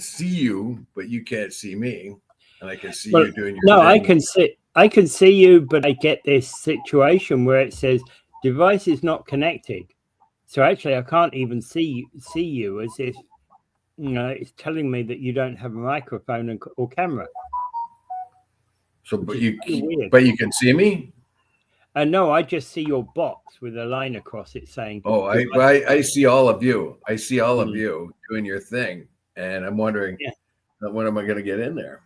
see you, but you can't see me, and I can see you doing your no, thing. I can see you, but I get this situation where it says device is not connected. So actually, I can't even see you, as if it's telling me that you don't have a microphone or camera. So, but you can see me. No, I just see your box with a line across it saying. Oh, I see all of you. I see all of you doing your thing, and I'm wondering, when am I going to get in there?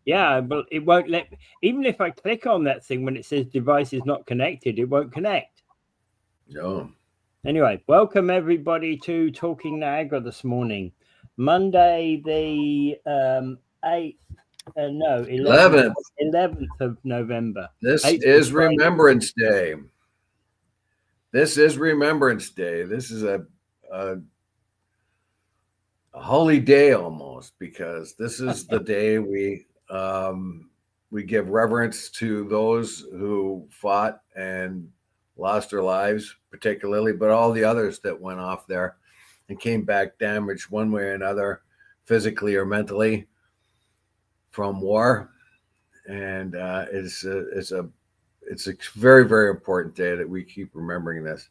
Yeah, but it won't let. Even if I click on that thing when it says device is not connected, it won't connect. No. Anyway, welcome everybody to Talking Niagara this morning, Monday the 11th of November. This is Remembrance Day. This is Remembrance Day. This is a holy day almost, because this is the day we give reverence to those who fought and lost their lives, particularly, but all the others that went off there and came back damaged one way or another, physically or mentally, from war. And it's a very, very important day that we keep remembering this.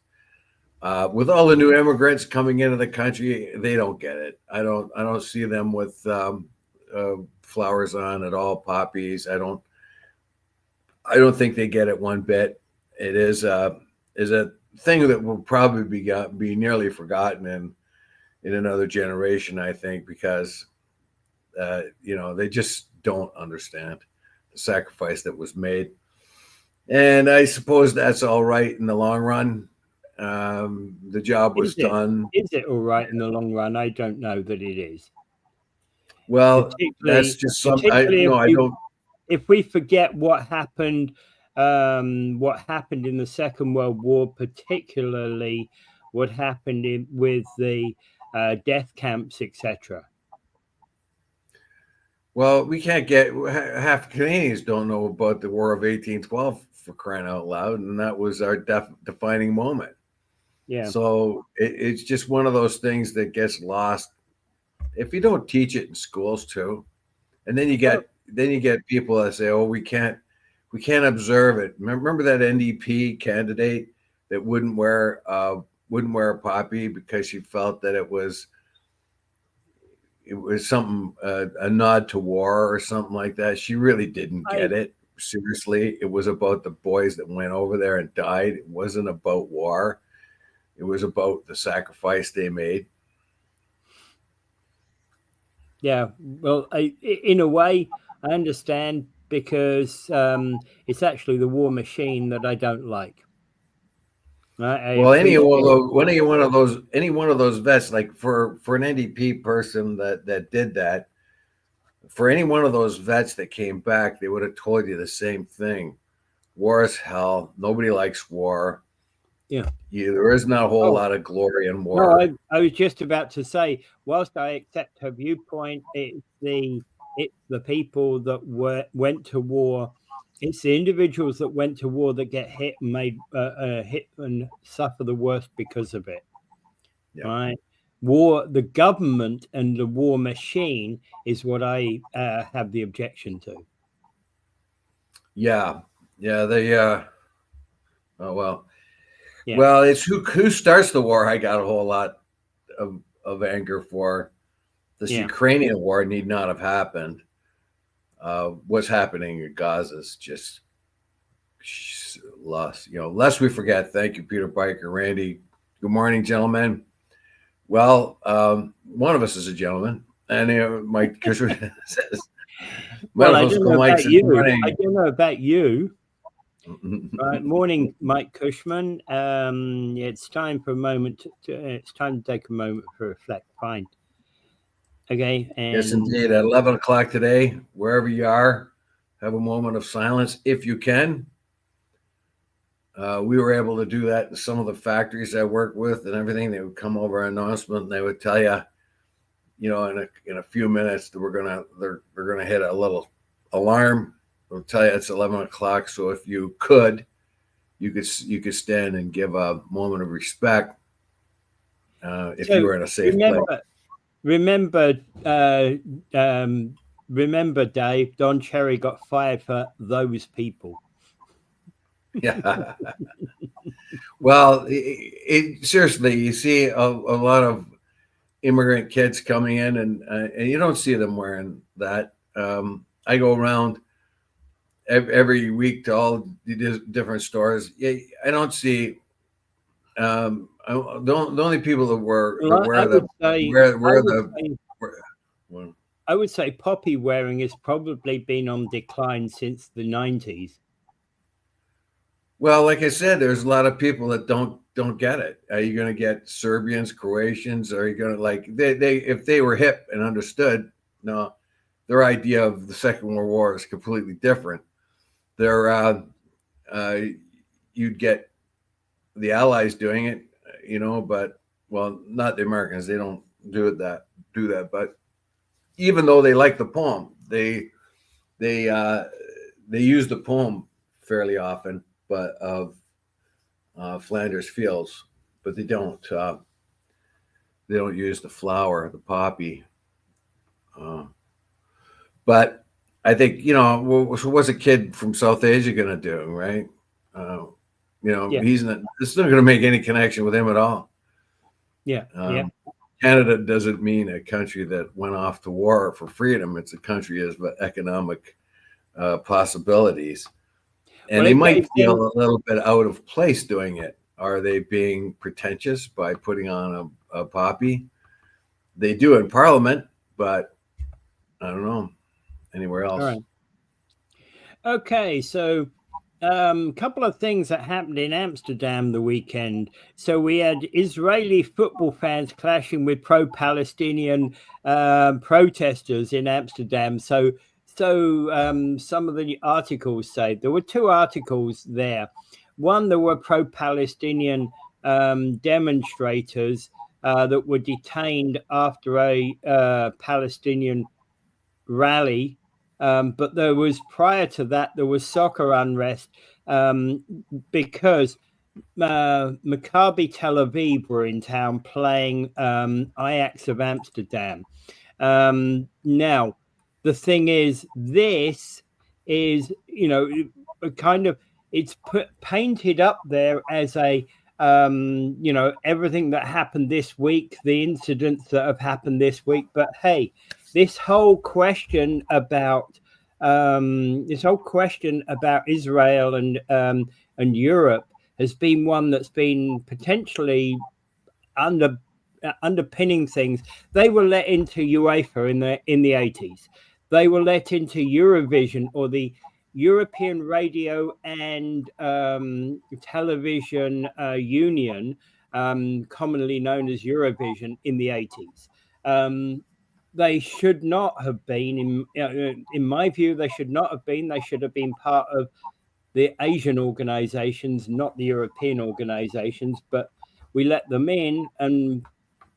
With all the new immigrants coming into the country, they don't get it. I don't see them with flowers on at all, poppies. I don't think they get it one bit. It is a thing that will probably be nearly forgotten in another generation, I think, because they just don't understand the sacrifice that was made. And I suppose that's all right in the long run. The job was done. Is it all right in the long run? I don't know that it is. Well, that's just something. I don't. If we forget what happened in the Second World War, particularly what happened with the death camps, etc. Well, we can't get half Canadians don't know about the War of 1812, for crying out loud, and that was our defining moment. Yeah. So it's just one of those things that gets lost if you don't teach it in schools too. And then you get people that say, "Oh, we can't observe it." Remember that NDP candidate that wouldn't wear a poppy because she felt that it was something, a nod to war or something like that. She really didn't get it. Seriously, it was about the boys that went over there and died. It wasn't about war. It was about the sacrifice they made. Yeah, well, in a way, I understand, because it's actually the war machine that I don't like. Well, any one of those vets, like for an NDP person that did that, for any one of those vets that came back, they would have told you the same thing. War is hell. Nobody likes war. Yeah. There is not a whole lot of glory in war. No, I was just about to say, whilst I accept her viewpoint, it's the people that went to war. It's the individuals that went to war that get hit and hit and suffer the worst because of it. Yeah. Right? War, the government and the war machine is what I have the objection to. Yeah. Oh well. Yeah. Well, it's who starts the war. I got a whole lot of anger for. This Ukrainian war need not have happened. What's happening in Gaza is just lost. Lest we forget. Thank you, Peter Biker, Randy. Good morning, gentlemen. Well, one of us is a gentleman, and Mike Cushman says, "Well, I don't know about you. I don't know about you." Morning, Mike Cushman. It's time for a moment. It's time to take a moment to reflect. Fine. Okay. And yes, indeed. At 11 o'clock today, wherever you are, have a moment of silence if you can. We were able to do that in some of the factories I work with and everything. They would come over an announcement and they would tell you, in a few minutes that they're gonna hit a little alarm. They'll tell you it's 11 o'clock. So if you could stand and give a moment of respect if you were in a safe place. remember, remember, Dave, Don Cherry got fired for those people. Yeah. Well, seriously, you see a lot of immigrant kids coming in, and you don't see them wearing that. I go around every week to all the different stores. Yeah, I don't see. The only people that wear I would say poppy wearing has probably been on decline since the 90s. Well, like I said, there's a lot of people that don't get it. Are you going to get Serbians, Croatians? Are you going to like they if they were hip and understood? No, their idea of the Second World War is completely different. They're you'd get the Allies doing it, but well, not the Americans. They don't do that. But even though they like the poem, they use the poem fairly often, but of Flanders Fields, but they don't use the flower, the poppy. But I think what's a kid from South Asia going to do, right? Yeah. It's not going to make any connection with him at all. Yeah. Canada doesn't mean a country that went off to war for freedom. It's a country of economic possibilities. And they might feel a little bit out of place doing it. Are they being pretentious by putting on a poppy? They do in Parliament, but I don't know anywhere else. All right. Okay, so a couple of things that happened in Amsterdam the weekend. So we had Israeli football fans clashing with pro-Palestinian protesters in Amsterdam. So some of the articles say there were two articles there. One, there were pro-Palestinian demonstrators that were detained after a Palestinian rally. But there was, prior to that, there was soccer unrest because Maccabi Tel Aviv were in town playing Ajax of Amsterdam. Now, the thing is, this is, kind of, it's painted up there as a, everything that happened this week, the incidents that have happened this week. But hey, this whole question about Israel and Europe has been one that's been potentially underpinning things. They were let into UEFA in the 80s. They were let into Eurovision, or the European Radio and Television Union, commonly known as Eurovision, in the 80s. They should not have been, in my view, they should not have been. They should have been part of the Asian organizations, not the European organizations. But we let them in, and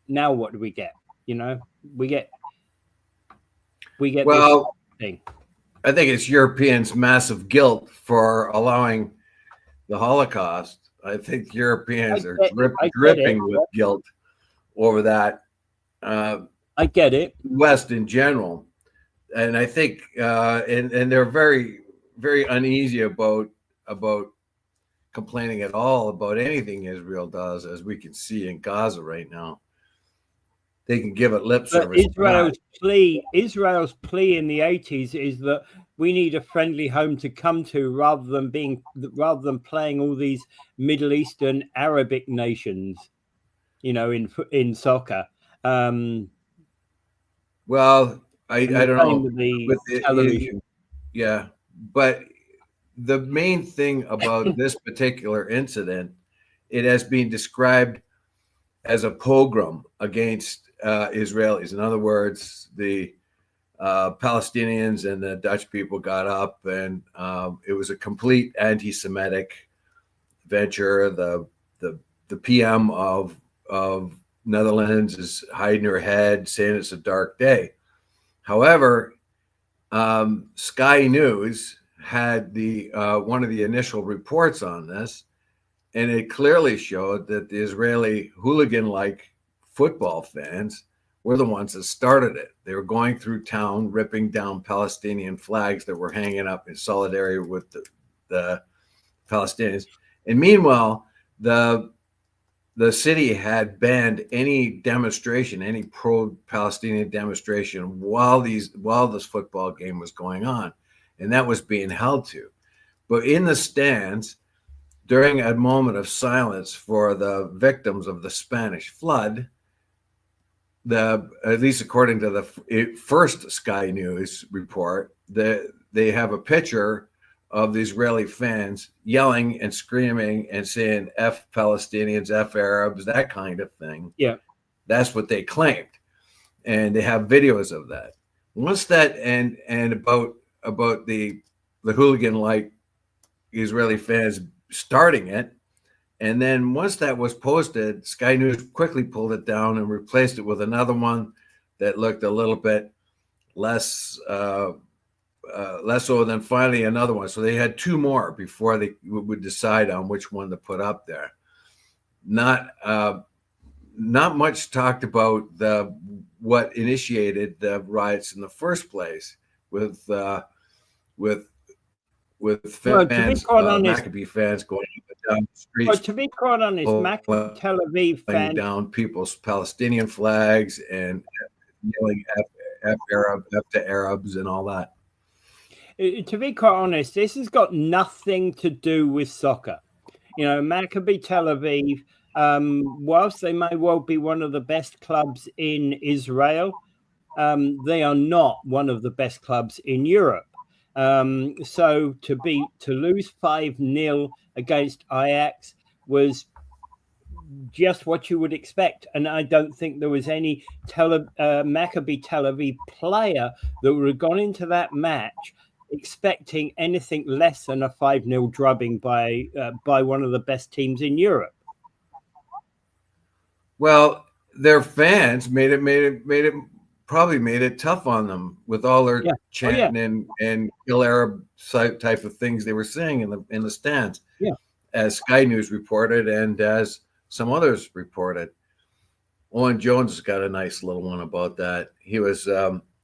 now what do we get? We get this thing. I think it's Europeans' massive guilt for allowing the Holocaust. I think Europeans are dripping with guilt over that. I get it. West in general, and I think, and they're very, very uneasy about complaining at all about anything Israel does, as we can see in Gaza right now. They can give it lip service. Israel's plea in the 80s is that we need a friendly home to come to, rather than playing all these Middle Eastern Arabic nations, in soccer. Well, I don't know with the television. Yeah, but the main thing about this particular incident, it has been described as a pogrom against Israelis. In other words, the Palestinians and the Dutch people got up, and it was a complete anti-Semitic venture. The PM of Netherlands is hiding her head, saying it's a dark day. However, Sky News had the one of the initial reports on this, and it clearly showed that the Israeli hooligan-like football fans were the ones that started it. They were going through town, ripping down Palestinian flags that were hanging up in solidarity with the Palestinians. And meanwhile, the city had banned any demonstration, any pro-Palestinian demonstration while this football game was going on, and that was being held to. But in the stands, during a moment of silence for the victims of the Spanish flood, at least according to the first Sky News report, they have a picture of the Israeli fans yelling and screaming and saying F Palestinians, F Arabs, that kind of thing. Yeah. That's what they claimed. And they have videos of that. Once that and about the hooligan-like Israeli fans starting it, and then once that was posted, Sky News quickly pulled it down and replaced it with another one that looked a little bit less so than finally another one. So they had two more before they would decide on which one to put up there. Not much talked about what initiated the riots in the first place with fans, Maccabee fans going up and down the streets. Well, to be quite honest, Maccabee Tel Aviv fans down people's Palestinian flags and yelling F Arab, F to Arabs and all that. To be quite honest, this has got nothing to do with soccer. You know, Maccabee Tel Aviv, whilst they may well be one of the best clubs in Israel, they are not one of the best clubs in Europe. So to lose 5-0 against Ajax was just what you would expect, and I don't think there was any Maccabee Tel Aviv player that would have gone into that match expecting anything less than a 5-0 drubbing by one of the best teams in Europe. Well, their fans made it tough on them with all their chanting and kill Arab type of things they were saying in the stands. Yeah, as Sky News reported and as some others reported. Owen Jones has got a nice little one about that. He was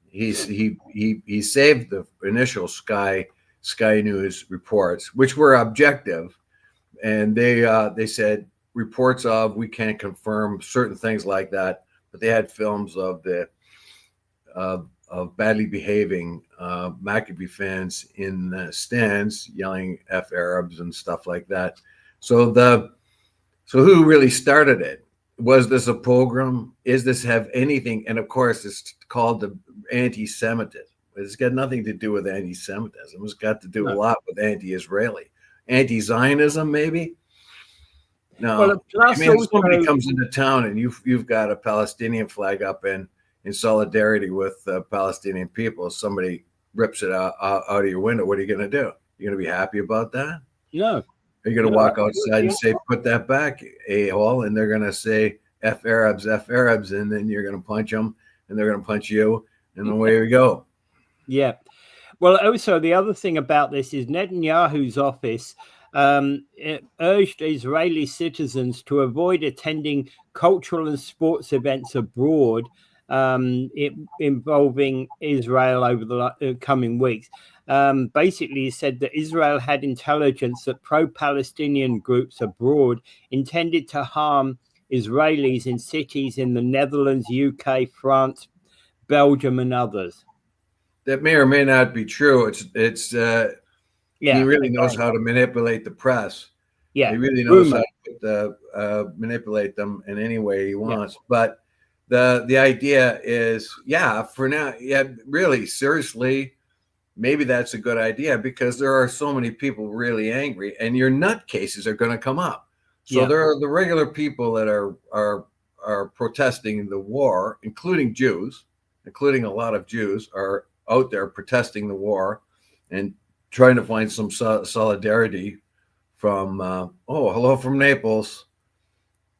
he saved the initial Sky News reports, which were objective, and they said reports of, we can't confirm certain things like that, but they had films of of badly behaving Maccabee fans in the stands yelling F Arabs and stuff like that. So who really started it? Was this a pogrom? Is this have anything? And of course, it's called the anti-Semitism. It's got nothing to do with anti-Semitism. It's got to do a lot with anti-Israeli, anti-Zionism, maybe. No, well, I mean, if somebody comes into town and you've got a Palestinian flag up in solidarity with the Palestinian people, somebody rips it out of your window. What are you going to do? You're going to be happy about that? No. Are you going to walk outside and say, put that back, a-hole, and they're going to say, F Arabs, and then you're going to punch them, and they're going to punch you, and away we go. Yeah. Well, also, the other thing about this is Netanyahu's office urged Israeli citizens to avoid attending cultural and sports events abroad involving Israel over the coming weeks. Basically, he said that Israel had intelligence that pro-Palestinian groups abroad intended to harm Israelis in cities in the Netherlands, UK, France, Belgium, and others. That may or may not be true. He really knows how to manipulate the press. Yeah, he really knows how to manipulate them in any way he wants. Yeah. But the idea is, for now, really, seriously, maybe that's a good idea because there are so many people really angry, and your nutcases are going to come up. So there are the regular people that are protesting the war, including Jews, including a lot of Jews are out there protesting the war and trying to find some solidarity from, hello from Naples.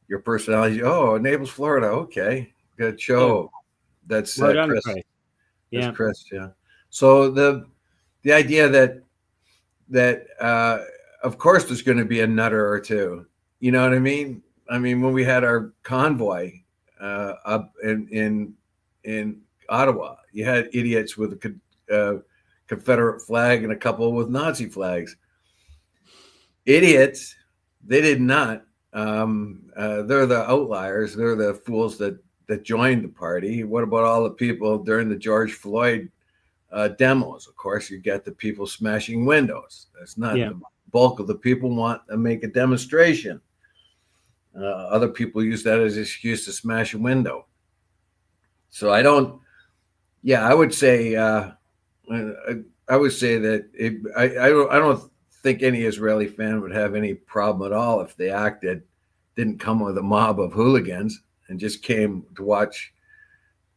Your personality, Naples, Florida. Okay, good show. That's Chris. Yeah, Chris. Yeah. So the idea that of course there's going to be a nutter or two. You know what I mean? I mean, when we had our convoy up in in Ottawa. You had idiots with a Confederate flag and a couple with Nazi flags. Idiots, they did not. They're the outliers. They're the fools that joined the party. What about all the people during the George Floyd demos? Of course, you get the people smashing windows. That's not the bulk of the people want to make a demonstration. Other people use that as an excuse to smash a window. So I don't. Yeah, I would say. I would say that I don't think any Israeli fan would have any problem at all if they didn't come with a mob of hooligans and just came to watch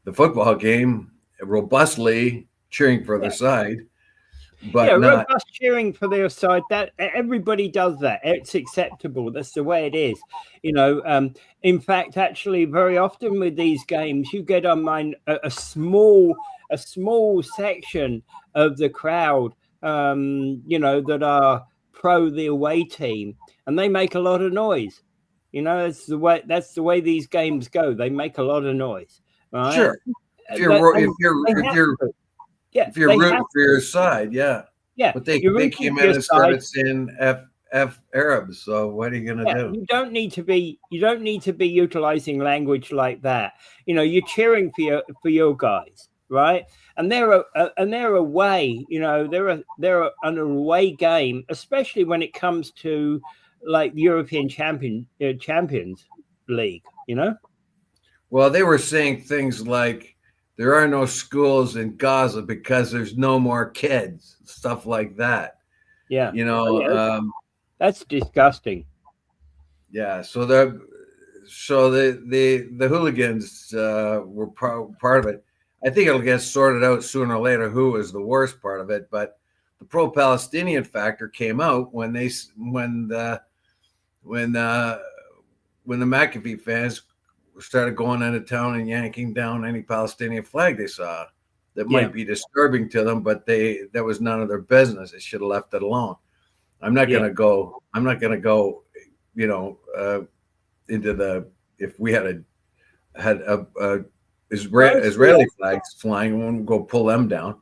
the football game robustly, cheering for their side. But not robust cheering for their side. That everybody does that. It's acceptable. That's the way it is. In fact, actually, very often with these games, you get online a small section of the crowd, that are pro the away team, and they make a lot of noise. That's the way these games go. They make a lot of noise. Right? Sure. If you're rooting for your side, yeah. But they came in and started saying F Arabs. So what are you going to do? You don't need to be utilizing language like that. You're cheering for your guys, right? And they're away. They're an away game, especially when it comes to like the European Champions League. Well, they were saying things like, there are no schools in Gaza because there's no more kids, stuff like that. Yeah. That's disgusting. Yeah. So the hooligans were part of it. I think it'll get sorted out sooner or later who was the worst part of it. But the pro-Palestinian factor came out when the McAfee fans started going into town and yanking down any Palestinian flag they saw that might be disturbing to them, but that was none of their business. They should have left it alone. I'm not going to go into if we had Israeli flags flying, we won't go pull them down.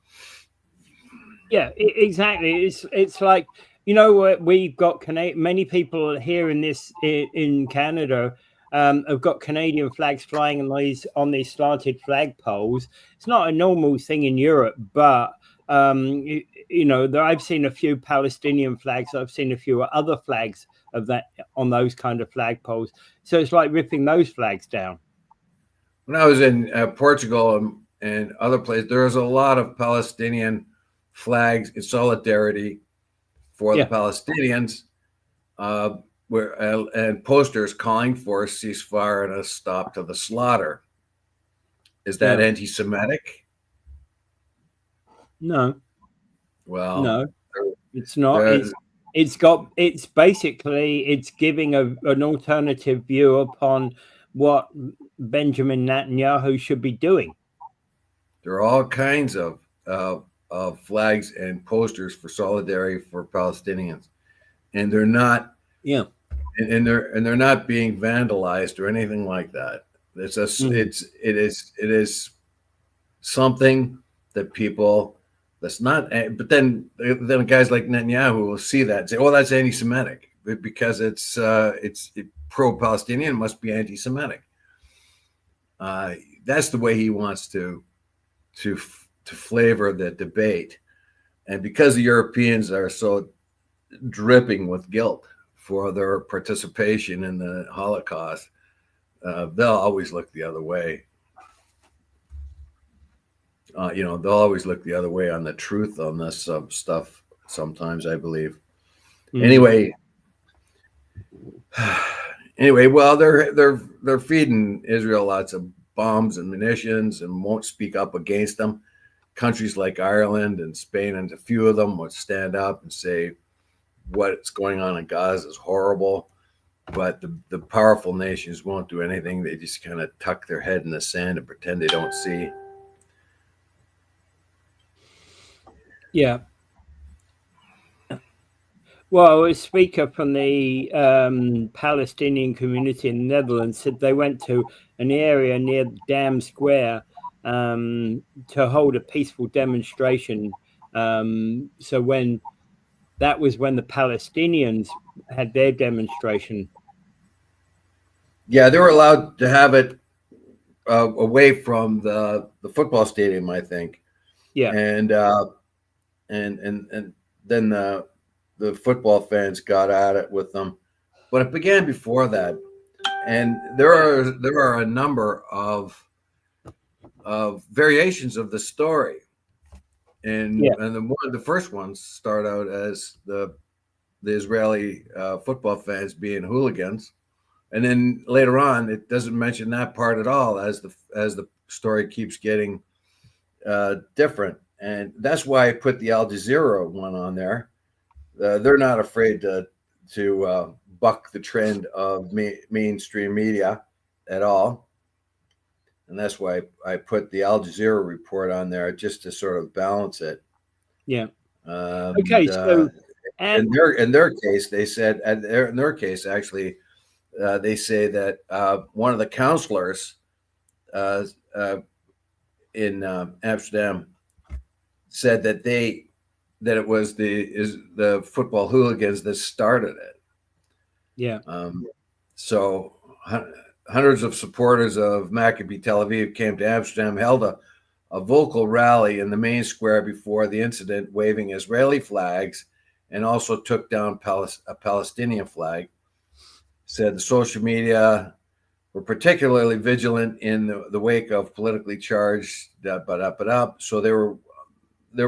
Yeah, exactly. It's like, we've got many people here in Canada have got Canadian flags flying on these slanted flagpoles. It's not a normal thing in Europe, but I've seen a few Palestinian flags. I've seen a few other flags of that on those kind of flagpoles. So it's like ripping those flags down. When I was in Portugal and other places, there was a lot of Palestinian flags in solidarity for the Palestinians. And posters calling for a ceasefire and a stop to the slaughter. Is that anti-Semitic? No. Well, no, it's not. It's basically giving an alternative view upon what Benjamin Netanyahu should be doing. There are all kinds of flags and posters for solidarity for Palestinians, and they're not. Yeah. And they're not being vandalized or anything like that. It is something that people that's not. But then guys like Netanyahu will see that and say, "Oh, that's anti-Semitic," because it's pro-Palestinian, must be anti-Semitic. That's the way he wants to flavor the debate, and because the Europeans are so dripping with guilt for their participation in the Holocaust, they'll always look the other way. They'll always look the other way on the truth on this stuff. Sometimes, I believe. Mm-hmm. Anyway, well, they're feeding Israel lots of bombs and munitions and won't speak up against them. Countries like Ireland and Spain and a few of them would stand up and say, what's going on in Gaza is horrible, but the powerful nations won't do anything. They just kind of tuck their head in the sand and pretend they don't see. Yeah. Well, a speaker from the Palestinian community in the Netherlands said they went to an area near Dam Square to hold a peaceful demonstration. So when that was when the Palestinians had their demonstration. Yeah, they were allowed to have it away from the football stadium, I think. Yeah. And then the football fans got at it with them, but it began before that. And there are a number of variations of the story, and Yeah. the first ones start out as the Israeli football fans being hooligans, and then later on it doesn't mention that part at all as the story keeps getting different, and that's why I put the Al Jazeera one on there. They're not afraid to buck the trend of mainstream media at all, and that's why I put the Al Jazeera report on there just to sort of balance it. Yeah. And, Okay. So, in their case, they said in their case actually, they say that one of the counselors uh, in Amsterdam said that it was the football hooligans that started it. yeah. So hundreds of supporters of Maccabi Tel Aviv came to Amsterdam, held a vocal rally in the main square before the incident, waving Israeli flags, and also took down a Palestinian flag. Said the social media were particularly vigilant in the wake of politically charged, so they were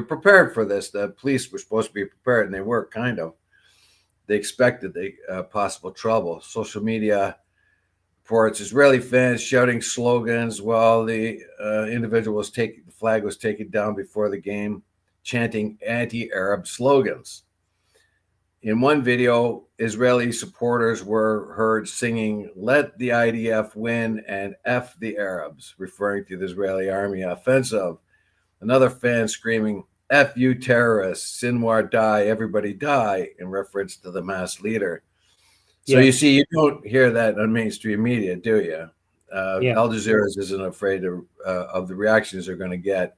prepared for this. The police were supposed to be prepared, and they were kind of. They expected the possible trouble. Social media reports Israeli fans shouting slogans while the the flag was taken down before the game, chanting anti-Arab slogans. In one video, Israeli supporters were heard singing, "Let the IDF win" and "F the Arabs," referring to the Israeli army offensive. Another fan screaming, "F you terrorists, Sinwar die, everybody die," in reference to the mass leader. So Yeah. you see, you don't hear that on mainstream media, do you? Yeah. Al Jazeera isn't afraid of the reactions they're going to get.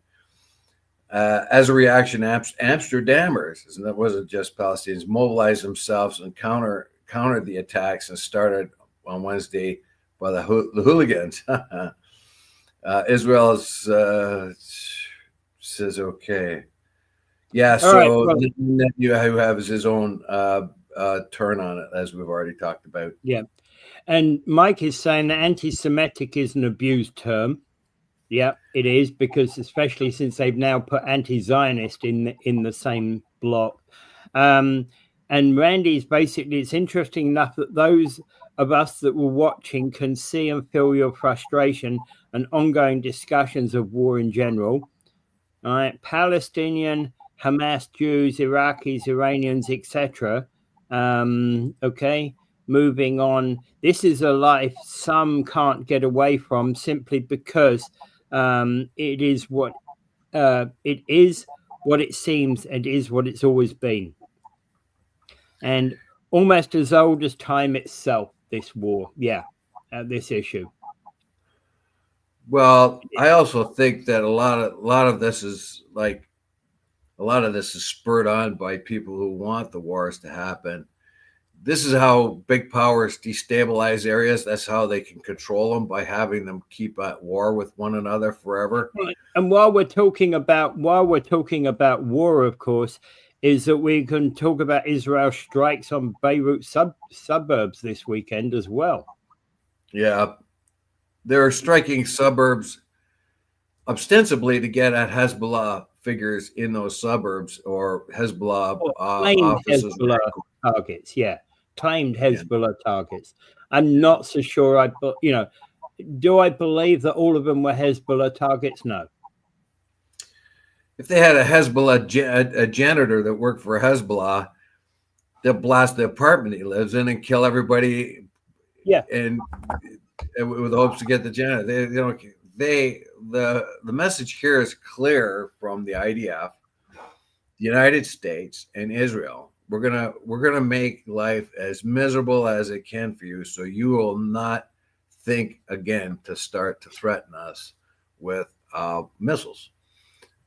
As a reaction, Amsterdammers, and that wasn't just Palestinians, mobilized themselves and countered the attacks and started on Wednesday by the hooligans. Israel says okay. Yeah, so right, well, Netanyahu has his own turn on it, as we've already talked about. yeah. And Mike is saying that anti-Semitic is an abused term. Yeah, it is, because especially since they've now put anti-Zionist in the same block. And Randy's basically, it's interesting enough that those of us that were watching can see and feel your frustration and ongoing discussions of war in general. All right, Palestinian, Hamas, Jews, Iraqis, Iranians, etc. Okay, moving on. This is a life some can't get away from simply because it is what it seems and is what it's always been, and almost as old as time itself. This war, this issue. Well, I also think that a lot of this is spurred on by people who want the wars to happen. This is how big powers destabilize areas. That's how they can control them, by having them keep at war with one another forever. Right. And while we're talking about war, of course, is that we can talk about Israel strikes on Beirut suburbs this weekend as well. Yeah, they're striking suburbs ostensibly to get at Hezbollah figures in those suburbs, or Hezbollah offices. Hezbollah targets, claimed Hezbollah targets. I'm not so sure. Do I believe that all of them were Hezbollah targets? No. If they had a Hezbollah a janitor that worked for Hezbollah, they'll blast the apartment he lives in and kill everybody. Yeah, and with hopes to get the janitor. The message here is clear from the IDF, the United States, and Israel. We're gonna make life as miserable as it can for you, so you will not think again to start to threaten us with missiles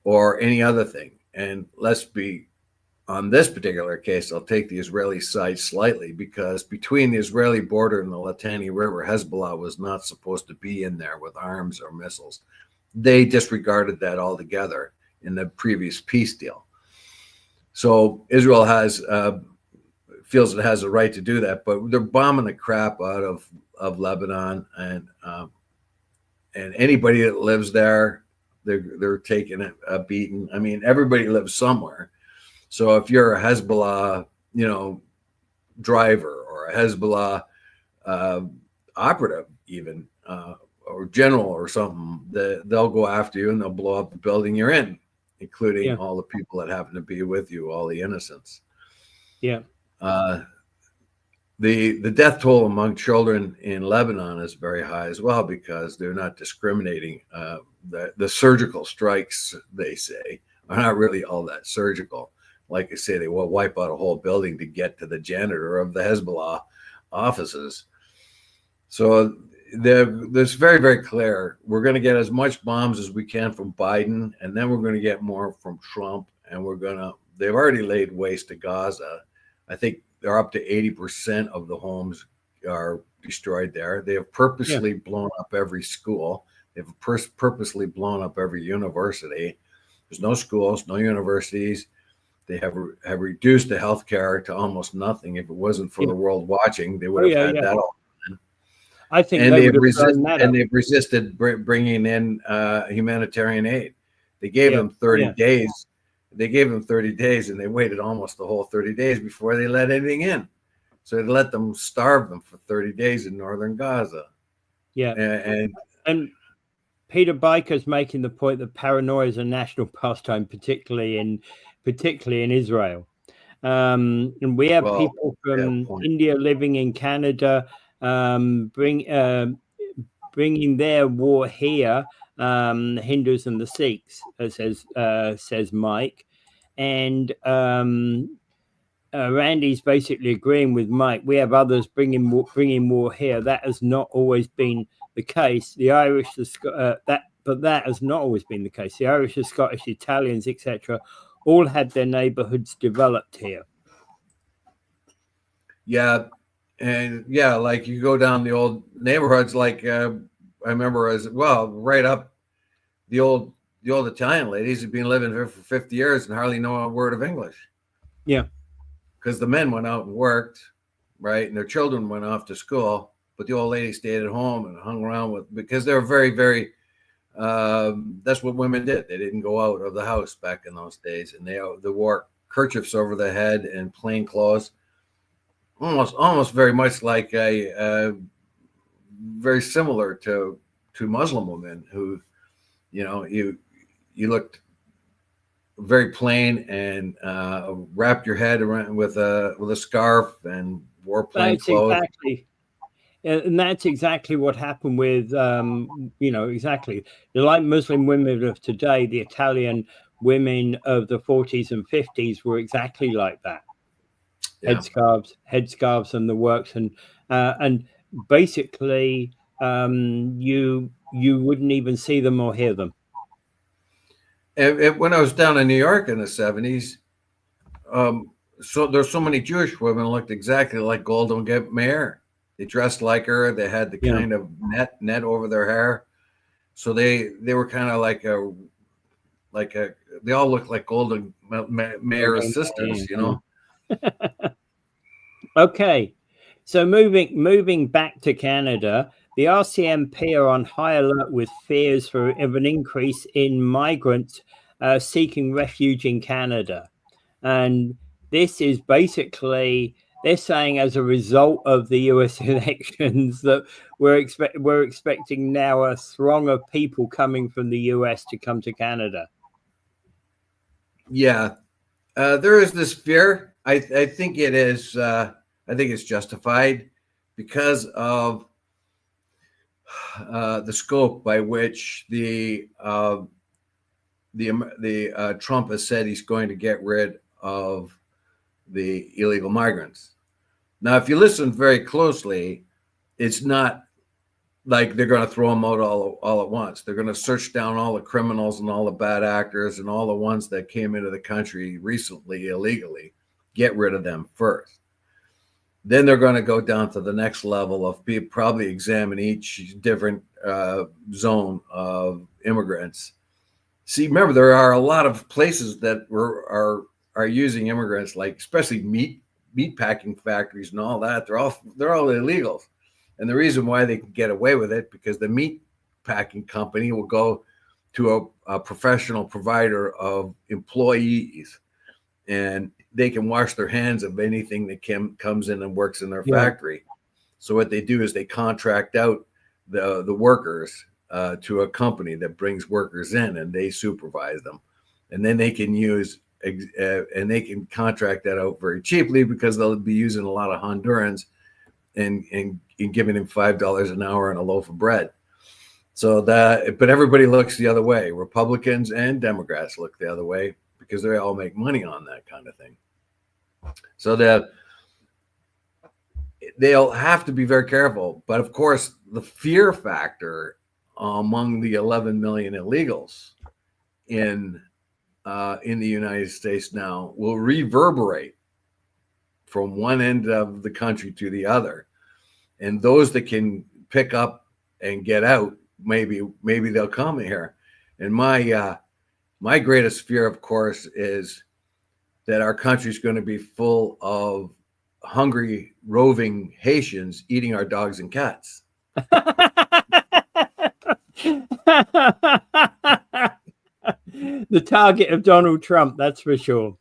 or any other thing. And let's be on this particular case, I'll take the Israeli side slightly, because between the Israeli border and the Litani River, Hezbollah was not supposed to be in there with arms or missiles. They disregarded that altogether in the previous peace deal. So Israel feels it has a right to do that, but they're bombing the crap out of Lebanon, and anybody that lives there, they're taking a beating. I mean, everybody lives somewhere. So if you're a Hezbollah, driver, or a Hezbollah operative, even or general or something, they'll go after you and they'll blow up the building you're in, including all the people that happen to be with you, all the innocents. Yeah. The death toll among children in Lebanon is very high as well, because they're not discriminating. The surgical strikes, they say, are not really all that surgical. Like I say, they will wipe out a whole building to get to the janitor of the Hezbollah offices. So it's very, very clear. We're going to get as much bombs as we can from Biden, and then we're going to get more from Trump, and they've already laid waste to Gaza. I think they're up to 80% of the homes are destroyed there. They have purposely blown up every school. They've purposely blown up every university. There's no schools, no universities. They have reduced the healthcare to almost nothing. If it wasn't for the world watching, they would have had that all done. I think they've resisted bringing in humanitarian aid. They gave them 30 days. They gave them 30 days, and they waited almost the whole 30 days before they let anything in. So they let them starve them for 30 days in northern Gaza. Yeah. And Peter Biker's making the point that paranoia is a national pastime, particularly in Israel. And we have people from India living in Canada, bringing their war here, the Hindus and the Sikhs, says Mike. And Randy's basically agreeing with Mike. We have others bringing war here. That has not always been the case. The Irish, but that has not always been the case. The Irish, the Scottish, Italians, etc., all had their neighborhoods developed here. Yeah, and like you go down the old neighborhoods, like I remember as well, right up the old Italian ladies have been living here for 50 years and hardly know a word of English. Yeah, because the men went out and worked, right, and their children went off to school, but the old ladies stayed at home and hung around because they were very, very. That's what women did. They didn't go out of the house back in those days, and they wore kerchiefs over their head and plain clothes, almost very much like very similar to Muslim women who, you looked very plain and wrapped your head around with a scarf and wore plain clothes. Exactly. And that's exactly what happened with, exactly. Like Muslim women of today, the Italian women of the 40s and 50s were exactly like that. Yeah. Headscarves and the works. And basically, you wouldn't even see them or hear them. When I was down in New York in the 70s, so there's so many Jewish women looked exactly like Golda Meir. They dressed like her. They had the kind of net over their hair, so they were kind of like they all looked like Golda Meir's sisters, Okay, so moving back to Canada, the RCMP are on high alert with fears of an increase in migrants seeking refuge in Canada, and this is basically. They're saying as a result of the US elections that we're expecting now a throng of people coming from the US to come to Canada. Yeah, there is this fear. I think it is. I think it's justified because of the scope by which the Trump has said he's going to get rid of the illegal migrants. Now, if you listen very closely, it's not like they're going to throw them out all at once. They're going to search down all the criminals and all the bad actors and all the ones that came into the country recently illegally, get rid of them first. Then they're going to go down to the next level of probably examine each different zone of immigrants. See, remember, there are a lot of places that are using immigrants, like especially meat packing factories and all that. They're all illegals. And the reason why they can get away with it, because the meat packing company will go to a professional provider of employees, and they can wash their hands of anything that comes in and works in their factory. So what they do is they contract out the workers to a company that brings workers in, and they supervise them. And then they can and they can contract that out very cheaply, because they'll be using a lot of Hondurans and giving him $5 an hour and a loaf of bread. So but everybody looks the other way. Republicans and Democrats look the other way, because they all make money on that kind of thing. So they'll have to be very careful. But of course, the fear factor among the 11 million illegals in the United States now will reverberate from one end of the country to the other. And those that can pick up and get out, maybe they'll come here. And my greatest fear, of course, is that our country is going to be full of hungry, roving Haitians eating our dogs and cats. The target of Donald Trump, that's for sure.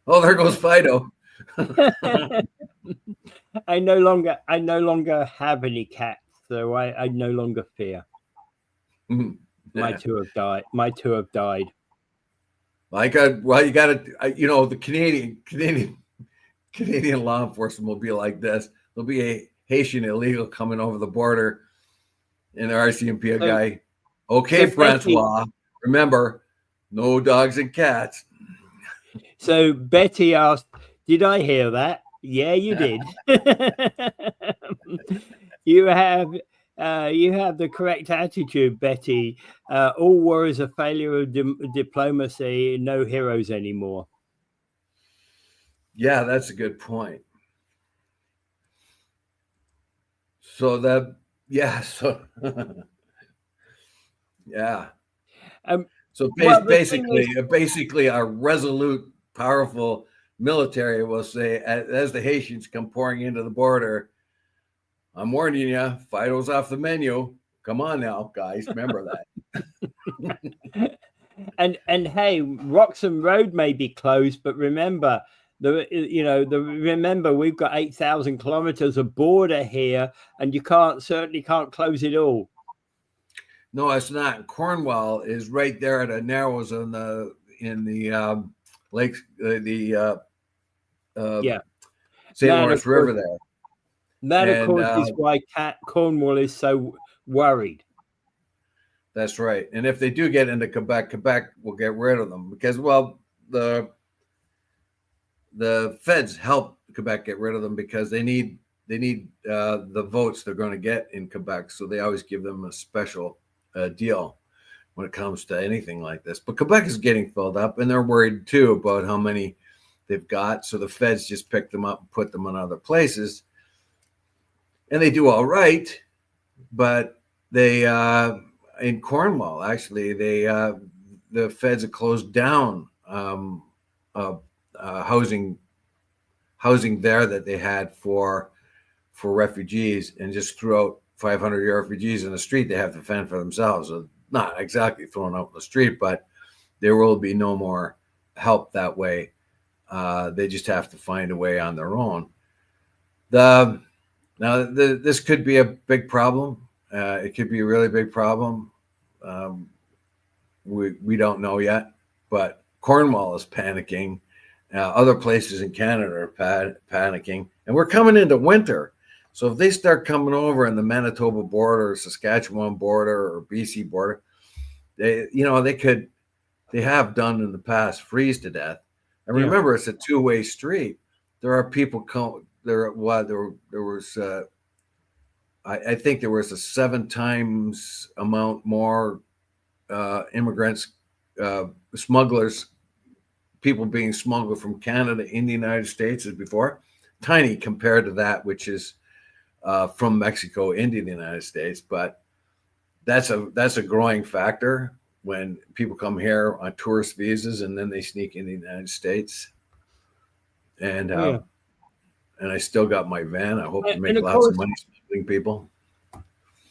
Oh, there goes Fido. I no longer have any cats, so I no longer fear. My two have died. Well, you got to, the Canadian law enforcement will be like this. There'll be a Haitian illegal coming over the border, and the RCMP guy, okay, Francois, remember, no dogs and cats. So Betty asked, did I hear that? Yeah, you did. You have the correct attitude, Betty. All war is a failure of diplomacy. No heroes anymore. Yeah, that's a good point. So yeah. So basically, our resolute, powerful military will say, as the Haitians come pouring into the border, I'm warning you, Fido's off the menu. Come on now, guys, remember that. and hey, Roxham Road may be closed, but remember, remember we've got 8,000 kilometers of border here, and you certainly can't close it all. No, it's not. Cornwall is right there at the Narrows in the lakes, St. Lawrence River there. That, of course, is why Cornwall is so worried. That's right. And if they do get into Quebec will get rid of them, because, well, the feds help Quebec get rid of them, because they need the votes they're going to get in Quebec. So they always give them a special deal when it comes to anything like this. But Quebec is getting filled up, and they're worried too about how many they've got. So the feds just pick them up and put them in other places, and they do all right. But they in Cornwall, actually, the feds have closed down housing there that they had for refugees, and just threw out 500 refugees in the street. They have to fend for themselves. So not exactly thrown out in the street, but there will be no more help that way. They just have to find a way on their own. This could be a big problem. It could be a really big problem. We don't know yet, but Cornwall is panicking. Other places in Canada are panicking, and we're coming into winter. So if they start coming over in the Manitoba border, or Saskatchewan border, or BC border, they have done in the past freeze to death. And remember, it's a two-way street. there are people there was I think there was a 7 times amount more immigrants, smugglers, people being smuggled from Canada in the United States as before. Tiny compared to that which is from Mexico into the United States, but that's a growing factor when people come here on tourist visas and then they sneak in the United States. And and I still got my van. I hope to make lots of money smuggling people.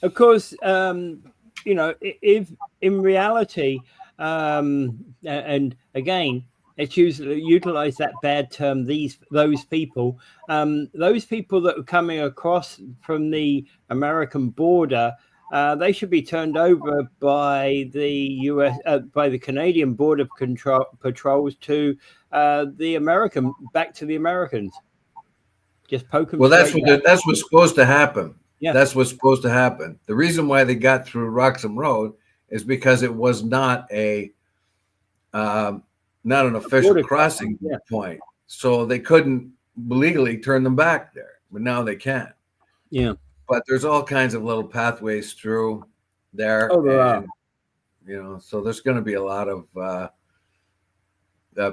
Of course, if in reality, and again, it's utilize that bad term. Those people that are coming across from the American border, they should be turned over by the by the Canadian Border Patrols to back to the Americans. Just poke them. Well, that's what's supposed to happen. Yeah. That's what's supposed to happen. The reason why they got through Roxham Road is because it was not not an official crossing point. So they couldn't legally turn them back there, but now they can. Yeah. But there's all kinds of little pathways through there. Oh, there are. So there's going to be a lot of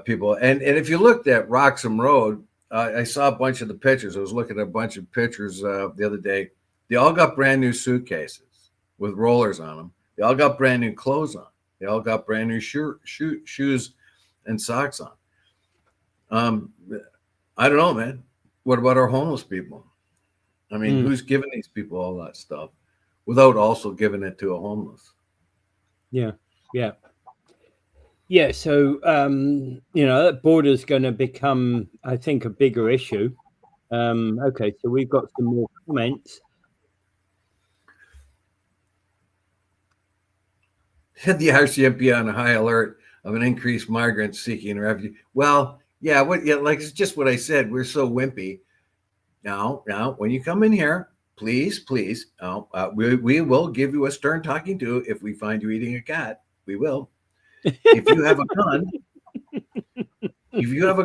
people. And if you looked at Roxham Road, I saw a bunch of the pictures. I was looking at a bunch of pictures the other day. They all got brand new suitcases with rollers on them. They all got brand new clothes on. They all got brand new shoes and socks on. I don't know, man. What about our homeless people? I mean, who's giving these people all that stuff without also giving it to a homeless? Yeah. So, that border is going to become, I think, a bigger issue. Okay, so we've got some more comments. The RCMP on a high alert of an increased migrants seeking refuge. Well, like it's just what I said. We're so wimpy. Now, when you come in here, please, we will give you a stern talking to if we find you eating a cat. We will. If you have a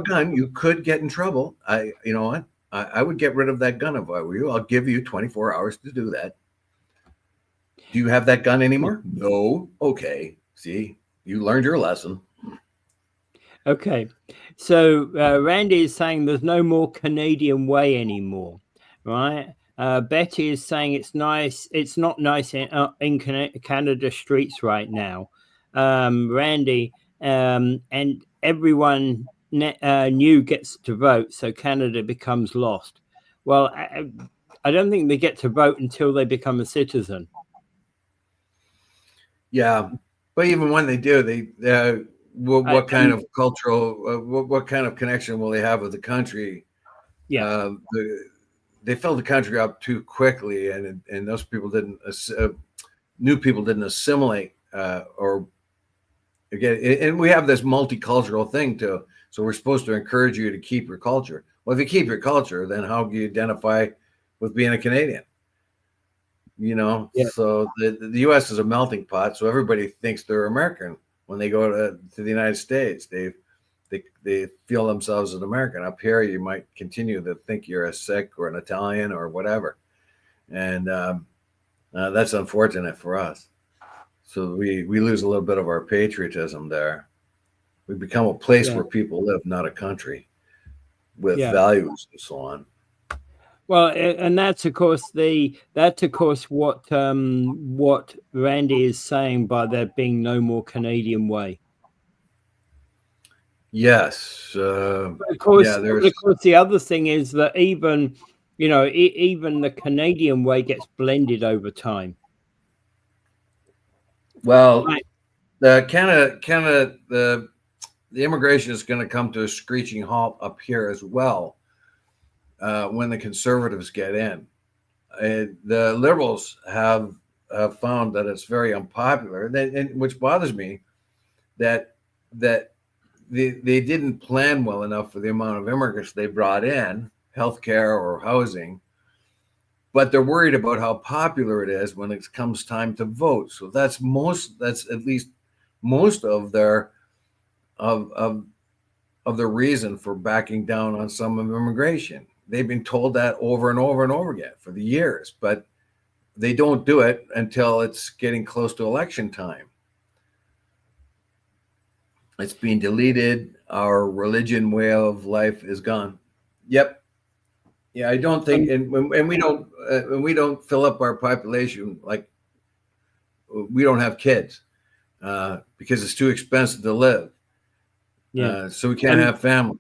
gun, you could get in trouble. You know what? I would get rid of that gun if I were you. I'll give you 24 hours to do that. Do you have that gun anymore? No. Okay. See, you learned your lesson. Okay. So Randy is saying there's no more Canadian way anymore, right? Betty is saying it's nice. It's not nice in Canada streets right now. Randy, and everyone new gets to vote, so Canada becomes lost. Well, I don't think they get to vote until they become a citizen. Yeah, but even when they do, what kind of cultural, what kind of connection will they have with the country? Yeah, they filled the country up too quickly, and those people new people didn't assimilate, or again, and we have this multicultural thing too. So we're supposed to encourage you to keep your culture. Well, if you keep your culture, then how do you identify with being a Canadian? So the U.S. is a melting pot, so everybody thinks they're American when they go to the United States. They feel themselves as an American. Up here, you might continue to think you're a Sikh or an Italian or whatever, and that's unfortunate for us. So we lose a little bit of our patriotism there. We become a place where people live, not a country with values and so on. Well, and that's of course what Randy is saying by there being no more Canadian way. Yes. Of course, the other thing is that even the Canadian way gets blended over time. Well, the Canada, the immigration is going to come to a screeching halt up here as well. When the Conservatives get in, the Liberals have found that it's very unpopular, and which bothers me, that they didn't plan well enough for the amount of immigrants they brought in, healthcare or housing, but they're worried about how popular it is when it comes time to vote. So that's at least most of their of of the reason for backing down on some of immigration. They've been told that over and over and over again for the years, but they don't do it until it's getting close to election time. It's being deleted. Our religion way of life is gone. Yep. Yeah, I don't think, and we don't fill up our population, like we don't have kids because it's too expensive to live. Yeah. So we can't have families.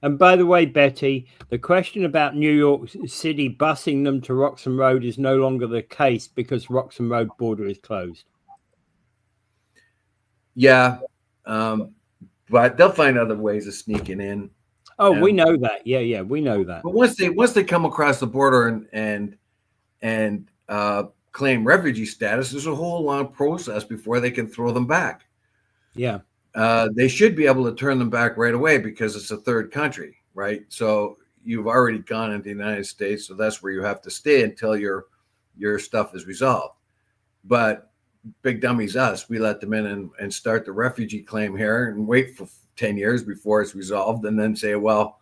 And by the way, Betty, the question about New York City busing them to Roxham Road is no longer the case because Roxham Road border is closed. Yeah, but they'll find other ways of sneaking in. Oh, we know that. Yeah, we know that. But once they come across the border and claim refugee status, there's a whole long process before they can throw them back. Yeah. They should be able to turn them back right away because it's a third country, right? So you've already gone into the United States, so that's where you have to stay until your stuff is resolved. But big dummies us, we let them in and start the refugee claim here and wait for 10 years before it's resolved and then say, well,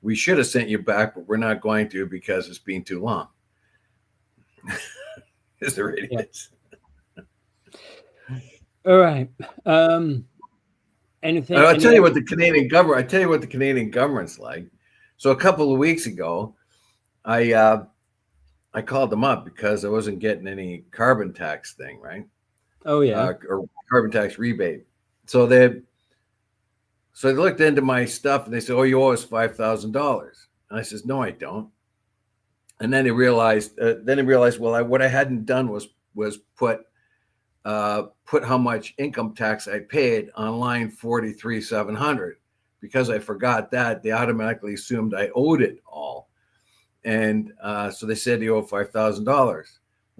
we should have sent you back, but we're not going to because it's been too long. It's the idiots. Yeah. All right. Anything? I'll tell you what the Canadian government's like. So a couple of weeks ago, I called them up because I wasn't getting any carbon tax thing, right? Oh yeah, or carbon tax rebate. So they looked into my stuff and they said, "Oh, you owe us $5,000." And I says, "No, I don't." And then they realized, well, what I hadn't done was put how much income tax I paid on line 43,700. Because I forgot that, they automatically assumed I owed it all. And so they said you owe $5,000.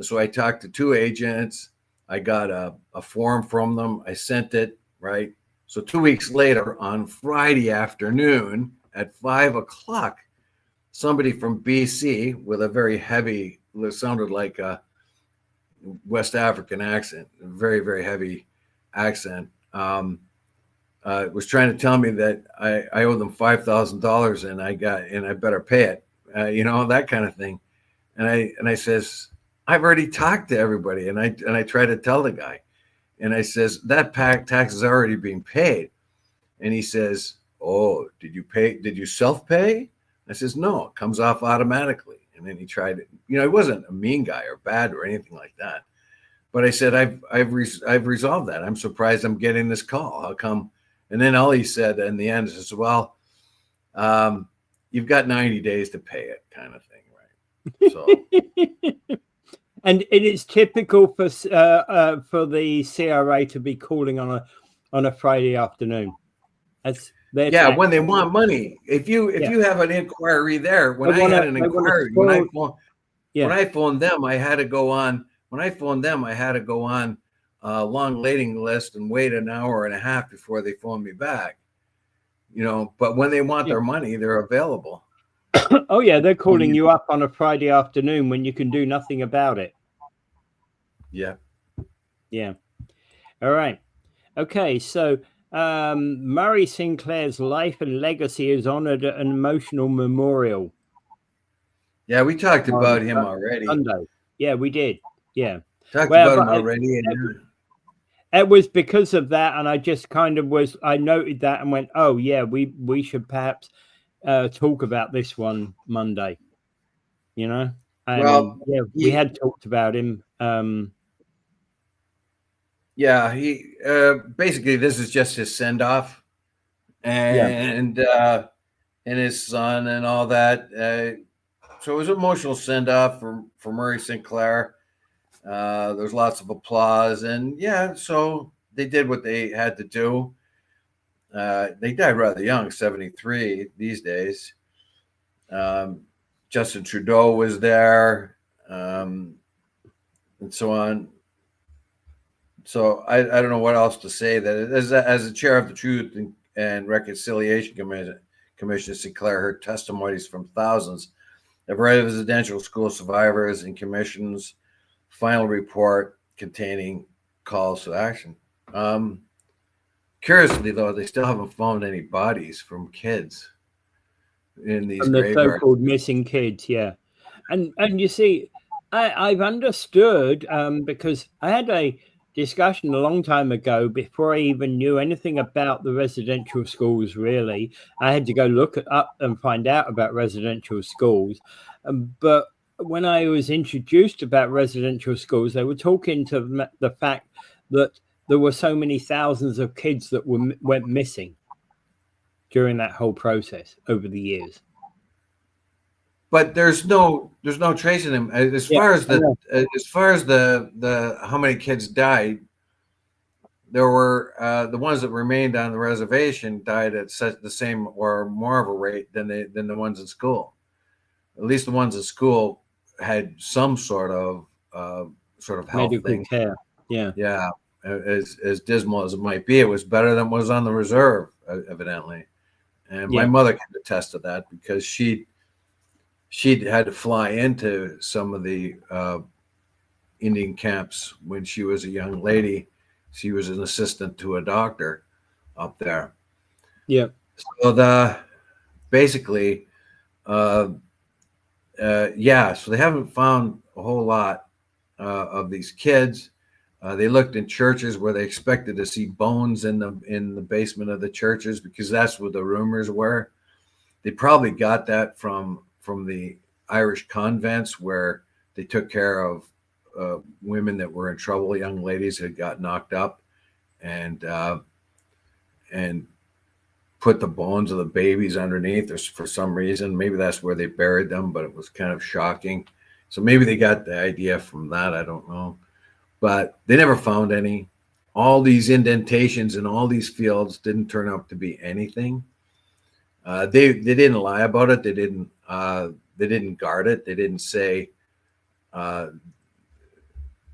So I talked to two agents. I got a form from them. I sent it, right? So 2 weeks later, on Friday afternoon at 5 o'clock, somebody from BC with a very heavy, it sounded like a West African accent, a very, very heavy accent, was trying to tell me that I owe them $5,000 and I better pay it, that kind of thing. And I says, I've already talked to everybody, and I try to tell the guy, and I says that tax is already being paid, and he says, "Oh, did you self-pay?" I says, "No, it comes off automatically." And then he tried it. He wasn't a mean guy or bad or anything like that, but I said, I've resolved that. I'm surprised I'm getting this call. How come? And then all he said in the end is, "Well, you've got 90 days to pay it," kind of thing, right? So. And it is typical for the CRA to be calling on a Friday afternoon. When they want money. If you have an inquiry there, when I phoned them, I had to go on. When I phoned them, I had to go on a long waiting list and wait an hour and a half before they phoned me back. But when they want their money, they're available. Oh yeah, they're calling you up on a Friday afternoon when you can do nothing about it. Yeah. All right. Okay, so Murray Sinclair's life and legacy is honored at an emotional memorial. Yeah, we talked about him already. Sunday. Yeah, we did. Yeah. Talked about him already. It was because of that, and I just kind of I noted that and went, oh yeah, we should perhaps talk about this one Monday. And we had talked about him. He basically, this is just his send off, and his son and all that. So it was an emotional send off for Murray Sinclair. There's lots of applause, and so they did what they had to do. They died rather young, 73 these days. Justin Trudeau was there, and so on. So I don't know what else to say. That as the chair of the Truth and Reconciliation Commission, Sinclair heard testimonies from thousands of residential school survivors and commission's final report containing calls to action. Curiously, though, they still haven't found any bodies from kids in these From the graveyards. so-called missing kids, yeah. And you see, I've understood because I had a discussion a long time ago before I even knew anything about the residential schools. Really, I had to go look up and find out about residential schools. But when I was introduced about residential schools, they were talking to the fact that there were so many thousands of kids that went missing during that whole process over the years. But there's no tracing them as Yeah, far as I know. the how many kids died. There were the ones that remained on the reservation died at the same or more of a rate than the ones in school. At least the ones in school had some sort of health Medical thing. care. Yeah. Yeah, as dismal as it might be, it was better than what was on the reserve, evidently. And my Yeah. mother can attest to that because she'd had to fly into some of the Indian camps when she was a young lady. She was an assistant to a doctor up there. Yeah. So basically, yeah. So they haven't found a whole lot of these kids. They looked in churches where they expected to see bones in the basement of the churches because that's what the rumors were. They probably got that from the Irish convents where they took care of women that were in trouble, young ladies that got knocked up, and put the bones of the babies underneath. Or for some reason, maybe that's where they buried them, but it was kind of shocking. So maybe they got the idea from that. I don't know, but they never found any. All these indentations in all these fields didn't turn out to be anything. They didn't lie about it. They didn't guard it. They didn't say.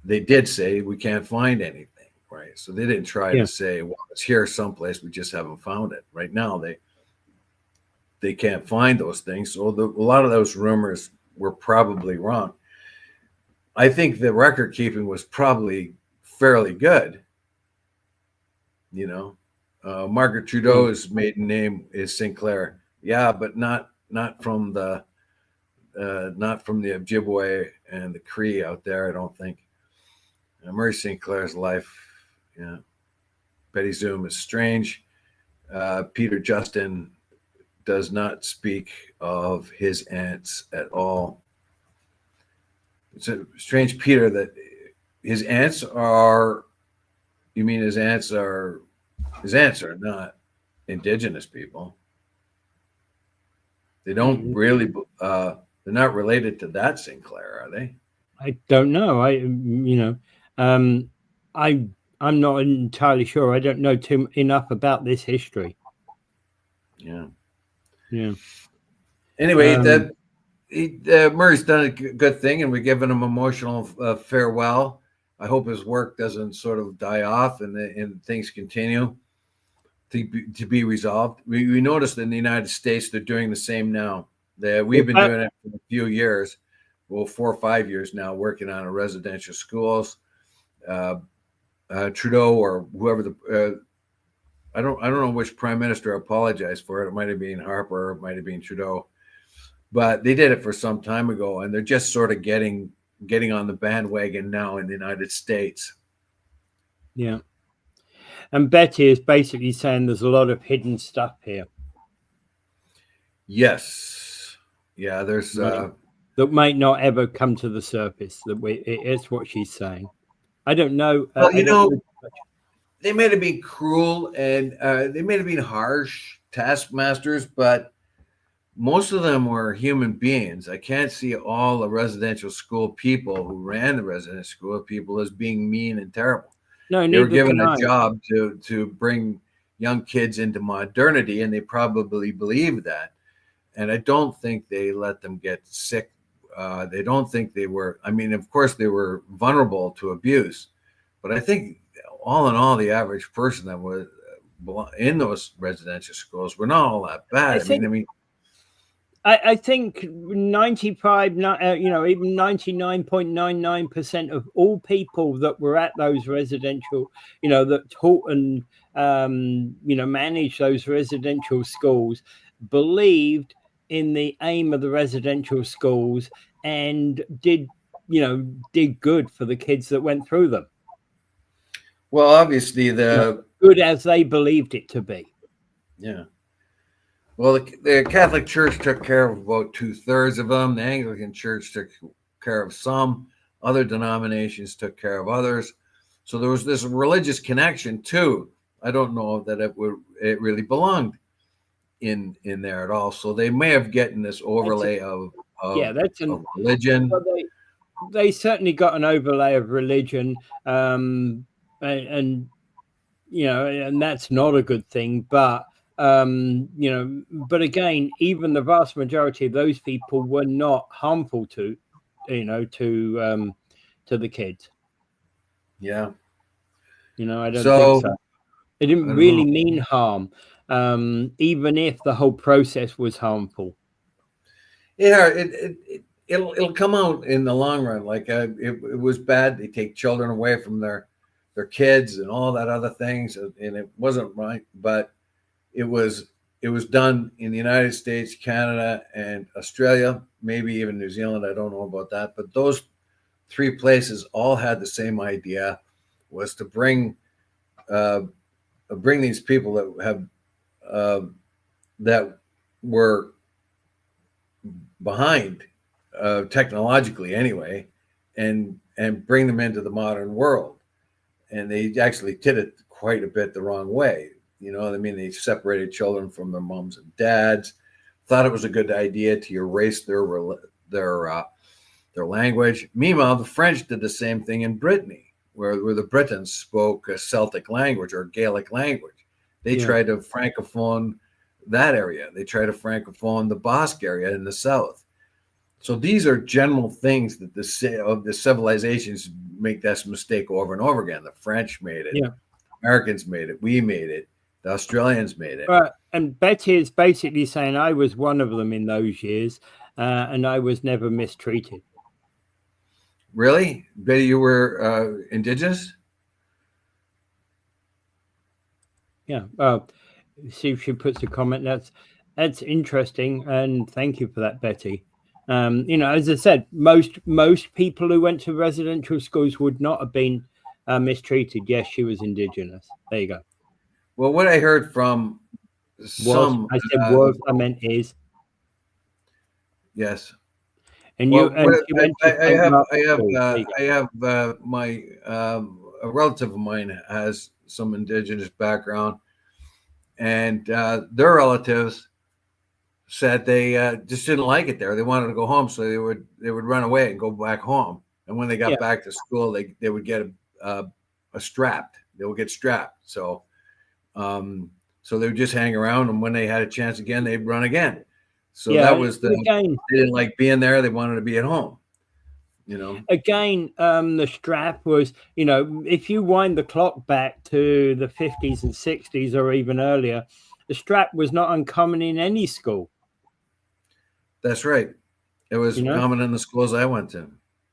They did say we can't find anything, right? So they didn't try to say, well, it's here someplace. We just haven't found it. Right now, they can't find those things. So a lot of those rumors were probably wrong. I think the record keeping was probably fairly good. You know, Margaret Trudeau's maiden name is Sinclair. Yeah, but not from the Ojibwe and the Cree out there. I don't think. Murray Sinclair's life. Yeah, Betty Zoom is strange. Peter Justin does not speak of his aunts at all. It's a strange, Peter, that his aunts are. You mean his aunts are not Indigenous people. They don't really. They're not related to that Sinclair, are they? I don't know. I'm not entirely sure. I don't know enough about this history. Yeah. Yeah. Anyway, Murray's done a good thing, and we're giving him emotional farewell. I hope his work doesn't sort of die off, and things continue to be resolved. We noticed in the United States they're doing the same now. We've been doing it for a few years, 4 or 5 years now, working on residential schools. Trudeau or whoever I don't know which prime minister apologized for it. It might have been Harper, it might have been Trudeau, but they did it for some time ago, and they're just sort of getting on the bandwagon now in the United States. Yeah. And Betty is basically saying there's a lot of hidden stuff here. Yes. Yeah, there's that might not ever come to the surface. It's what she's saying. I don't know. Well, they may have been cruel and they may have been harsh taskmasters, but most of them were human beings. I can't see all the residential school people who ran the residential school people as being mean and terrible. No, they were given a job to bring young kids into modernity, and they probably believed that. And I don't think they let them get sick. They don't think they were. I mean, of course, they were vulnerable to abuse, but I think all in all, the average person that was in those residential schools were not all that bad. I think 95, even 99.99% of all people that were at those residential, that taught and, managed those residential schools believed in the aim of the residential schools and did good for the kids that went through them. Well, obviously good as they believed it to be. Yeah. Well, the Catholic Church took care of about 2/3 of them. The Anglican Church took care of some. Other denominations took care of others. So there was this religious connection too. I don't know that it really belonged in there at all. So they may have gotten this overlay of religion. Well, they certainly got an overlay of religion, and that's not a good thing. But but again, even the vast majority of those people were not harmful to the kids. Yeah. I don't think so. It didn't really mean harm, even if the whole process was harmful. Yeah, it'll come out in the long run. Like it was bad. They take children away from their kids and all that other things, and it wasn't right. But it was done in the United States, Canada, and Australia, maybe even New Zealand. I don't know about that, but those 3 places all had the same idea, was to bring these people that have that were behind technologically anyway, and bring them into the modern world. And they actually did it quite a bit the wrong way. They separated children from their moms and dads, thought it was a good idea to erase their language. Meanwhile, the French did the same thing in Brittany, where the Britons spoke a Celtic language or Gaelic language. They tried to francophone that area. They tried to francophone the Basque area in the south. So these are general things that the civilizations make this mistake over and over again. The French made it. Yeah. Americans made it. We made it. The Australians made it. And Betty is basically saying I was one of them in those years, and I was never mistreated. Really? Betty, you were Indigenous? Yeah. See if she puts a comment. That's interesting, and thank you for that, Betty. As I said, most people who went to residential schools would not have been mistreated. Yes, she was Indigenous. There you go. Well, what I heard from some, I said was, I meant is. Yes. And I have my a relative of mine has some Indigenous background, and their relatives said they just didn't like it there. They wanted to go home, so they would run away and go back home. And when they got back to school, they would get a strapped. They would get strapped. So they would just hang around, and when they had a chance again, they'd run again. So that was they didn't like being there. They wanted to be at home. Again, the strap was, if you wind the clock back to the 50s and 60s or even earlier, the strap was not uncommon in any school. That's right. It was common in the schools I went to.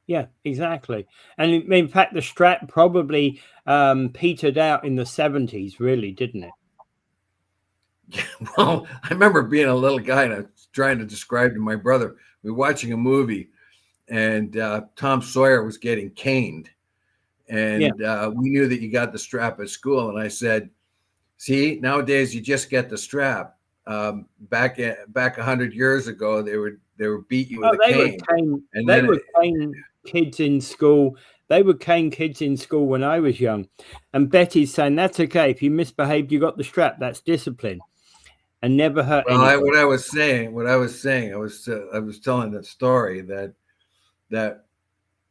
Yeah, exactly. And in fact, the strap probably petered out in the 70s, really, didn't it? Well, I remember being a little guy and I was trying to describe to my brother, we were watching a movie and Tom Sawyer was getting caned. And we knew that you got the strap at school. And I said, see, nowadays you just get the strap. Back 100 years ago, they would beat you with a cane. They would cane kids in school. They would cane kids in school when I was young. And Betty's saying that's okay. If you misbehaved, you got the strap. That's discipline. And never hurt anybody. What I was saying, I was telling the story that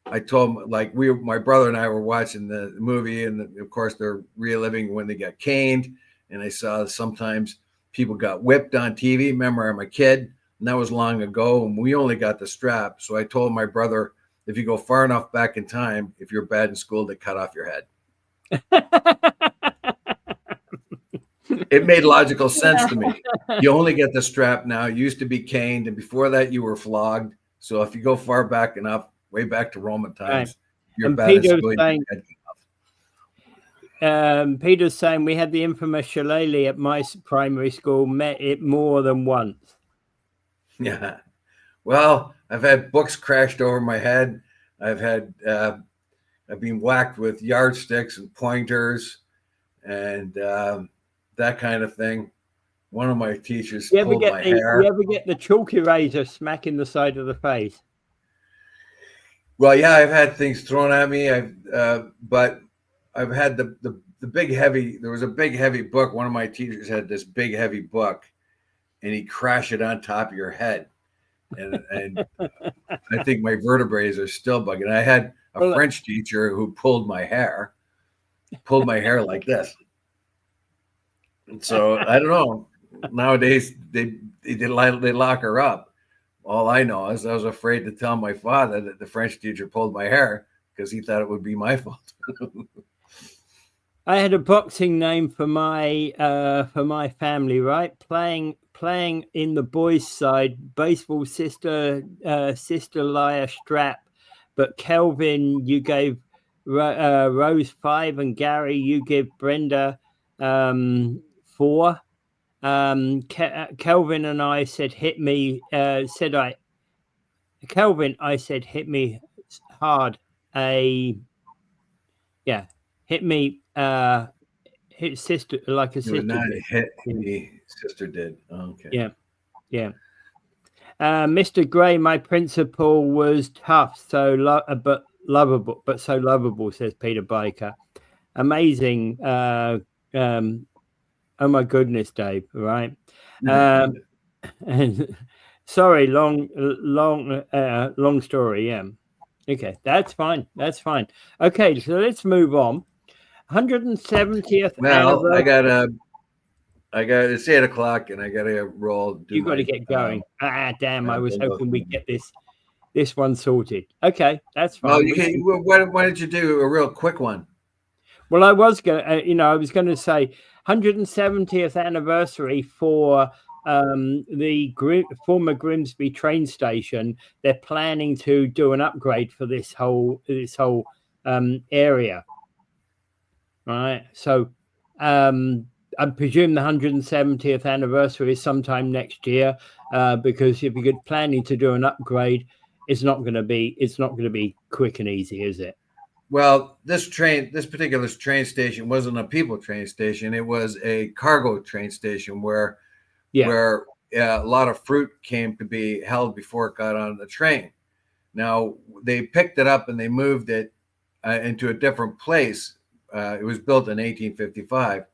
I told, like, my brother and I were watching the movie, and of course they're reliving when they got caned, and I saw sometimes people got whipped on TV. Remember, I'm a kid, and that was long ago, and we only got the strap. So I told my brother, if you go far enough back in time, if you're bad in school, they cut off your head. It made logical sense to me. You only get the strap now. It used to be caned, and before that, you were flogged. So if you go far back enough, way back to Roman times, Right. you're And bad at Peter's civilian saying, head Peter's saying we had the infamous shillelagh at my primary school, met it more than once. Yeah. Well, I've had books crashed over my head. I've been whacked with yardsticks and pointers and that kind of thing. One of my teachers pulled my hair. You ever get the chalk eraser smacking the side of the face? Well, yeah, I've had things thrown at me. But I've had the big heavy. There was a big heavy book. One of my teachers had this big heavy book, and he crashed it on top of your head, and I think my vertebrae are still bugging. I had a French teacher who pulled my hair like this. And so I don't know. Nowadays they lock her up. All I know is I was afraid to tell my father that the French teacher pulled my hair because he thought it would be my fault. I had a boxing name for my family, right? Playing in the boys' side, baseball sister Leia strap, but Kelvin you gave Rose 5 and Gary you give Brenda 4. Kelvin and I said hit me. I said hit me hard. Hit me. Hit sister like a sister. Not did. hit me, sister did. Okay. Yeah. Mr. Gray, my principal was tough, but lovable, says Peter Baker. Amazing. Oh my goodness, Dave. Right. And sorry, long story. Yeah. Okay, that's fine. Okay, so let's move on. 170th. Well, I got it's 8:00 and I gotta roll. You got to get going. Damn! I was hoping we'd get this one sorted. Okay, that's fine. Well, why did you do a real quick one? Well, I was going to say 170th anniversary for the former Grimsby train station. They're planning to do an upgrade for this whole area. Right. So I presume the 170th anniversary is sometime next year, because if you're planning to do an upgrade, it's not going to be quick and easy, is it? Well, this particular train station wasn't a people train station. It was a cargo train station where a lot of fruit came to be held before it got on the train. Now they picked it up and they moved it into a different place. It was built in 1855.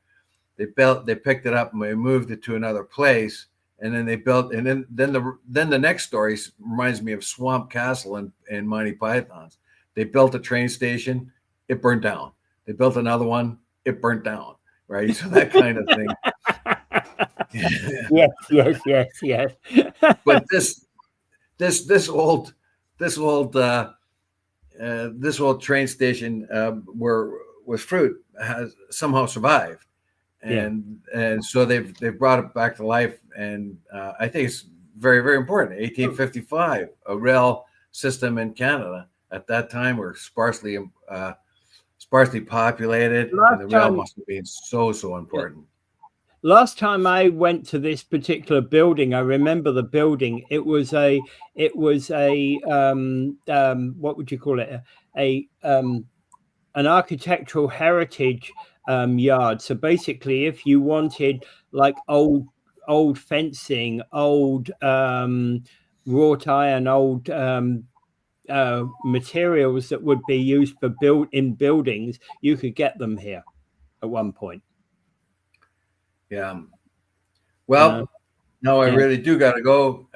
They picked it up and they moved it to another place, and then they built, and then the next story reminds me of Swamp Castle and Monty Python's. They built a train station, it burnt down. They built another one, it burnt down. Right, so that kind of thing. Yes. But this old train station with fruit has somehow survived. And so they've brought it back to life, and I think it's very, very important. 1855, a rail system in Canada at that time were sparsely populated, and the rail must have been so important. Last time I went to this particular building, I remember the building. It was a what would you call it? An architectural heritage yard. So basically, if you wanted like old fencing, old wrought iron, old materials that would be used for in buildings, you could get them here at one point. Yeah. Well, no, I really do got to go.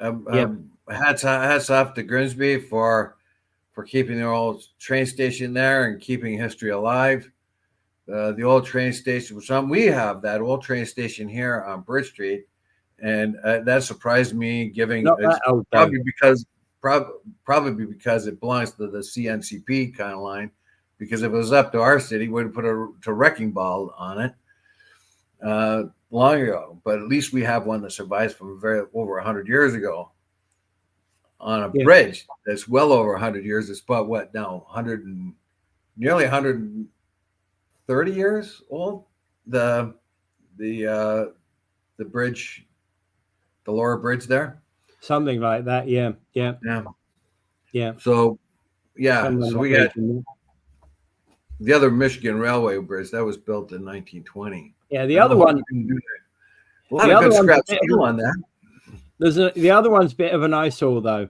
Hats off to Grimsby for keeping the old train station there and keeping history alive. The old train station was something. We have that old train station here on Bridge Street, and that surprised me. Probably because it belongs to the CNCP kind of line. Because if it was up to our city, we'd put a wrecking ball on it. long ago, but at least we have one that survives from over 100 years ago on a bridge that's well over 100 years. It's about what now, 100 and nearly 130 years old. The bridge, the lower bridge there, something like that. Yeah. So Something so we got the other Michigan Railway bridge that was built in 1920. Yeah, the other one. A lot of good scrap steel on that. The other one's a bit of an eyesore, though.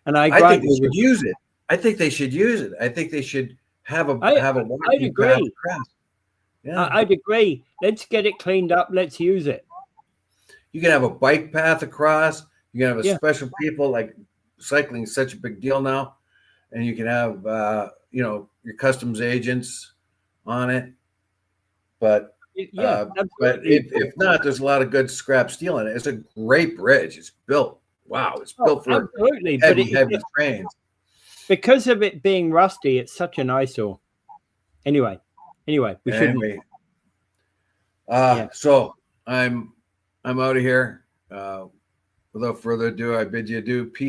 And I think they should use it. I think they should use it. I think they should have a I'd agree. Yeah, I'd agree. Let's get it cleaned up. Let's use it. You can have a bike path across. You can have a special people, like cycling is such a big deal now, and you can have your customs agents on it. But but if not, there's a lot of good scrap steel in it. It's a great bridge. It's built. Wow, it's built for heavy trains. Because of it being rusty, it's such an eyesore. Anyway, we shouldn't. So I'm out of here. Without further ado, I bid you adieu. Peace.